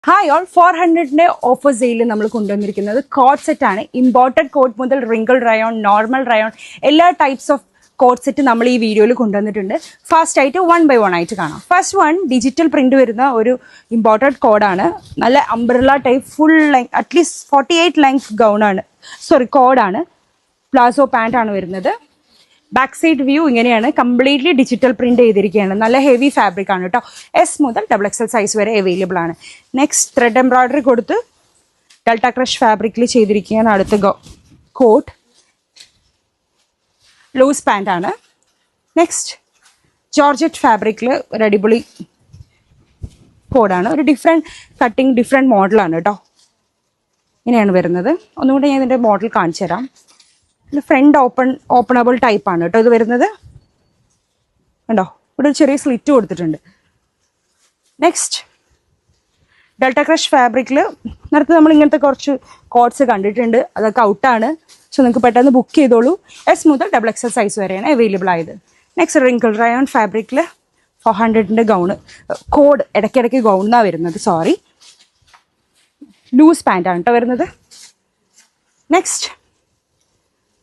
Hi all 400ന്റെ offer sale നമ്മൾ കൊണ്ടുവന്നിരിക്കുന്നത് coat set ആണ്. ഇമ്പോർട്ടഡ് കോട്ട് മുതൽ റിങ്കിൾ റയോൺ, നോർമൽ റയോൺ എല്ലാ ടൈപ്സ് ഓഫ് കോട്ട് സെറ്റ് നമ്മൾ ഈ വീഡിയോയിൽ കൊണ്ടുവന്നിട്ടുണ്ട്. ഫസ്റ്റ് ആയിട്ട് 1 by 1 ആയിട്ട് കാണാം. ഫസ്റ്റ് വൺ ഡിജിറ്റൽ പ്രിന്റ് വരുന്ന ഒരു ഇമ്പോർട്ടഡ് കോഡാണ്. നല്ല umbrella type full length at least 48 length ഗൗണാണ്, കോഡാണ്. പ്ലാസോ പാൻ്റ് ആണ് വരുന്നത്. ബാക്ക് സൈഡ് വ്യൂ ഇങ്ങനെയാണ്. കംപ്ലീറ്റ്ലി ഡിജിറ്റൽ പ്രിന്റ് ചെയ്തിരിക്കുകയാണ്. നല്ല ഹെവി ഫാബ്രിക് ആണ് കേട്ടോ. എസ് മുതൽ XXL സൈസ് വരെ അവൈലബിൾ ആണ്. നെക്സ്റ്റ് ത്രെഡ് എംബ്രോയിഡറി കൊടുത്ത് ഡെൽറ്റ ക്രഷ് ഫാബ്രിക്കിൽ ചെയ്തിരിക്കുകയാണ്. അടുത്ത കോട്ട് ലൂസ് പാൻ്റ് ആണ്. നെക്സ്റ്റ് ജോർജറ്റ് ഫാബ്രിക്കിൽ ഒരു അടിപൊളി കോഡാണ്. ഒരു ഡിഫറെൻറ്റ് കട്ടിങ്, ഡിഫറെൻറ്റ് മോഡലാണ് കേട്ടോ. ഇങ്ങനെയാണ് വരുന്നത്. ഒന്നുകൂടി ഞാൻ ഇതിൻ്റെ മോഡൽ കാണിച്ചു തരാം. ഫ്രണ്ട് ഓപ്പണബിൾ ടൈപ്പാണ് കേട്ടോ ഇത് വരുന്നത്. കണ്ടോ, ഇവിടെ ഒരു ചെറിയ സ്ലിറ്റ് കൊടുത്തിട്ടുണ്ട്. നെക്സ്റ്റ് ഡെൽറ്റ ക്രഷ് ഫാബ്രിക്കിൽ നേരത്തെ നമ്മൾ ഇങ്ങനത്തെ കുറച്ച് കോട്ട്സ് കണ്ടിട്ടുണ്ട്, അതൊക്കെ ഔട്ടാണ്. സോ നിങ്ങൾക്ക് പെട്ടെന്ന് ബുക്ക് ചെയ്തോളൂ. എസ് മുതൽ XXL സൈസ് വരെയാണ് അവൈലബിൾ ആയത്. നെക്സ്റ്റ് റിങ്കിൾ റയോൺ ഫാബ്രിക്കിൽ 400ന്റെ ഗൗണ്, കോഡ് ഇടയ്ക്കിടയ്ക്ക് ഗൗണെന്നാണ് വരുന്നത്, സോറി. ലൂസ് പാൻ്റാണ് കേട്ടോ വരുന്നത്. നെക്സ്റ്റ്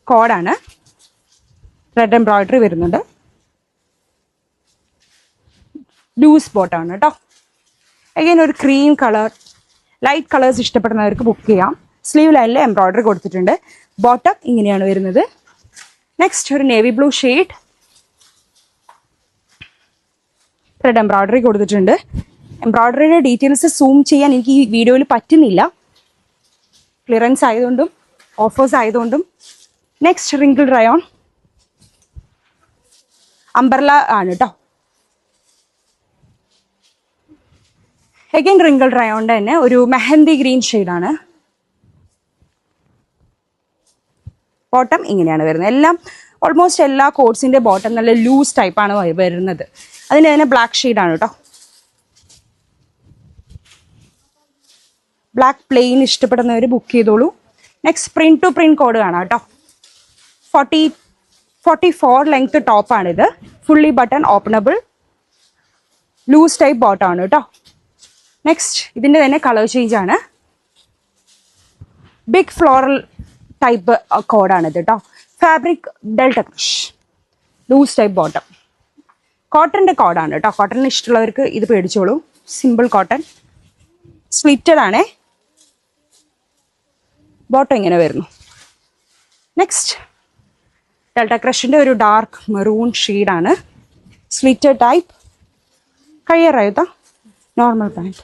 കോഡാണ്. റെഡ് എംബ്രോയിഡറി വരുന്നുണ്ട്. ലൂസ് ബോട്ടാണ് കേട്ടോ. അഗൈൻ ഒരു ക്രീം കളർ, ലൈറ്റ് കളേഴ്സ് ഇഷ്ടപ്പെടുന്നവർക്ക് ബുക്ക് ചെയ്യാം. സ്ലീവ് ലൈനിൽ എംബ്രോയിഡറി കൊടുത്തിട്ടുണ്ട്. ബോട്ടം ഇങ്ങനെയാണ് വരുന്നത്. നെക്സ്റ്റ് ഒരു navy blue shade, red embroidery കൊടുത്തിട്ടുണ്ട്. എംബ്രോയിഡറിയുടെ ഡീറ്റെയിൽസ് സൂം ചെയ്യാൻ എനിക്ക് ഈ വീഡിയോയിൽ പറ്റുന്നില്ല, ക്ലിയറൻസ് ആയതുകൊണ്ടും ഓഫേഴ്സ് ആയതുകൊണ്ടും. നെക്സ്റ്റ് റിങ്കിൾ റയോൺ അംബ്രല ആണ് കേട്ടോ. അഗൈൻ റിങ്കിൾ റയോണിൻ്റെ തന്നെ ഒരു മെഹന്തി ഗ്രീൻ ഷെയ്ഡാണ്. ബോട്ടം ഇങ്ങനെയാണ് വരുന്നത്. എല്ലാം ഓൾമോസ്റ്റ് എല്ലാ കോട്ട്സിൻ്റെ ബോട്ടം നല്ല ലൂസ് ടൈപ്പാണ് വരുന്നത്. അതിൻ്റെ തന്നെ ബ്ലാക്ക് ഷെയ്ഡാണ് കേട്ടോ. ബ്ലാക്ക് പ്ലെയിൻ ഇഷ്ടപ്പെടുന്നവർ ബുക്ക് ചെയ്തോളൂ. Next print to print cord കാണാം കേട്ടോ. 44 ലെങ്ത് ടോപ്പാണിത്. Fully button openable loose type ബോട്ടമാണ് കേട്ടോ. നെക്സ്റ്റ് ഇതിൻ്റെ തന്നെ കളർ ചേഞ്ച് ആണ്. ബിഗ് ഫ്ലോറൽ ടൈപ്പ് കോഡാണിത് കേട്ടോ. Fabric Delta crush, loose type bottom. കോട്ടൻ്റെ കോഡാണ് കേട്ടോ. കോട്ടൺ ഇഷ്ടമുള്ളവർക്ക് ഇത് പേടിച്ചോളൂ. സിമ്പിൾ കോട്ടൺ, സ്ലിറ്റഡ് ആണേ. ബോട്ടം ഇങ്ങനെ വരുന്നു. നെക്സ്റ്റ് ഡെൽറ്റ ക്രഷിൻ്റെ ഒരു ഡാർക്ക് മെറൂൺ ഷെയ്ഡാണ്. സ്ലിറ്റഡ് ടൈപ്പ്, കയ്യറായുത്ത നോർമൽ പാൻറ്റ്.